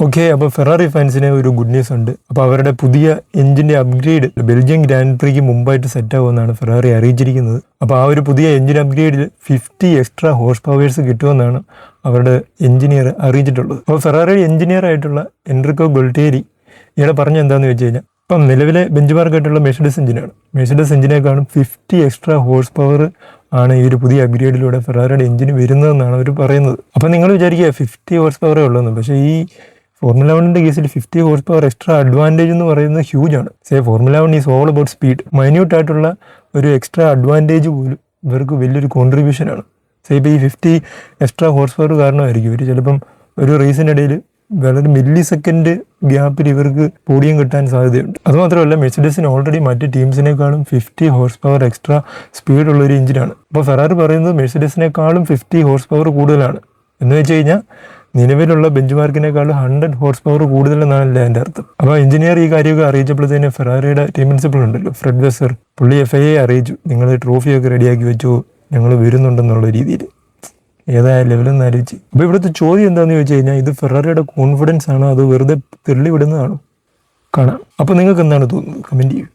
Okay, അപ്പോൾ Ferrari ഫാൻസിന് ഒരു good news ഉണ്ട്. അപ്പോൾ അവരുടെ പുതിയ എഞ്ചിൻ്റെ അപ്ഗ്രേഡ് ബെൽജിയം ഗ്രാൻഡ് പ്രിക്ക് മുമ്പായിട്ട് സെറ്റ് ആവുമെന്നാണ് ഫെറാറി അറിയിച്ചിരിക്കുന്നത്. അപ്പോൾ ആ ഒരു പുതിയ എഞ്ചിൻ അപ്ഗ്രേഡിൽ 50 എക്സ്ട്രാ ഹോഴ്സ് പവേഴ്സ് കിട്ടുമെന്നാണ് അവരുടെ എഞ്ചിനീയർ അറിയിച്ചിട്ടുള്ളത്. അപ്പോൾ ഫെറാറി എഞ്ചിനീയർ ആയിട്ടുള്ള എൻറിക്കോ ഗൊൾട്ടേരി ഇയാളെ പറഞ്ഞ എന്താണെന്ന് വെച്ച് കഴിഞ്ഞാൽ, ഇപ്പം നിലവിലെ ബെഞ്ച് മാർക്കായിട്ടുള്ള മെഴ്സിഡസ് എഞ്ചിനാണ്. മെഴ്സിഡസ് എഞ്ചിനേക്കാളും 50 എക്സ്ട്രാ ഹോഴ്സ് പവർ ആണ് ഈ ഒരു പുതിയ അപ്ഗ്രേഡിലൂടെ ഫെറാറിയുടെ എഞ്ചിന് വരുന്നതെന്നാണ് അവർ പറയുന്നത്. അപ്പം നിങ്ങൾ വിചാരിക്കുക 50 ഹോഴ്സ് പവറേ ഉള്ളൂ, പക്ഷേ ഈ ഫോർമുല 1 കേസിൽ 50 ഹോഴ്സ് പവർ എക്സ്ട്രാ അഡ്വാൻറ്റേജ് എന്ന് പറയുന്നത് ഹ്യൂജ് ആണ്. Formula 1 is all about speed. Minute ആയിട്ടുള്ള ഒരു എക്സ്ട്രാ അഡ്വാൻറ്റേജ് പോലും ഇവർക്ക് വലിയൊരു കോൺട്രിബ്യൂഷനാണ്. ഇപ്പോൾ ഈ 50 എക്സ്ട്രാ ഹോഴ്സ് പവർ കാരണമായിരിക്കും ഇവർ ചിലപ്പം ഒരു റേസിനിടയിൽ വളരെ മില്ലി സെക്കൻഡ് ഗ്യാപ്പിൽ ഇവർക്ക് പോഡിയം കിട്ടാൻ സാധ്യതയുണ്ട്. അതുമാത്രമല്ല, മെഴ്സിഡസിന് ഓൾറെഡി മറ്റ് ടീംസിനേക്കാളും 50 ഹോഴ്സ് പവർ എക്സ്ട്രാ സ്പീഡുള്ള ഒരു എഞ്ചിനാണ്. അപ്പോൾ ഫെറാറി പറയുന്നത് മെഴ്സിഡസിനേക്കാളും 50 ഹോഴ്സ് പവർ കൂടുതലാണ് എന്ന് വെച്ച് കഴിഞ്ഞാൽ നിലവിലുള്ള ബെഞ്ച് മാർക്കിനേക്കാളും 100 ഹോഴ്സ് പവർ കൂടുതലെന്നാണല്ലേ എൻ്റെ അർത്ഥം. അപ്പോൾ എഞ്ചിനീയർ ഈ കാര്യമൊക്കെ അറിയിച്ചപ്പോഴത്തേന് ഫെറാറിയുടെ ടീം പ്രിൻസിപ്പൾ ഉണ്ടല്ലോ, ഫ്രെഡ് വെസർ, പുള്ളി FIA അറിയിച്ചു, നിങ്ങൾ ട്രോഫിയൊക്കെ റെഡിയാക്കി വെച്ചു, ഞങ്ങൾ വരുന്നുണ്ടെന്നുള്ള രീതിയിൽ. ഏതായ ലെവലെന്ന് ആലോചിച്ച്. അപ്പോൾ ഇവിടുത്തെ ചോദ്യം എന്താണെന്ന് ചോദിച്ചു കഴിഞ്ഞാൽ, ഇത് ഫെറാറിയുടെ കോൺഫിഡൻസ് ആണോ അത് വെറുതെ തെള്ളി വിടുന്നതാണോ? കാണാം. അപ്പോൾ നിങ്ങൾക്ക് എന്താണ് തോന്നുന്നത്? കമൻറ്റ് ചെയ്യും.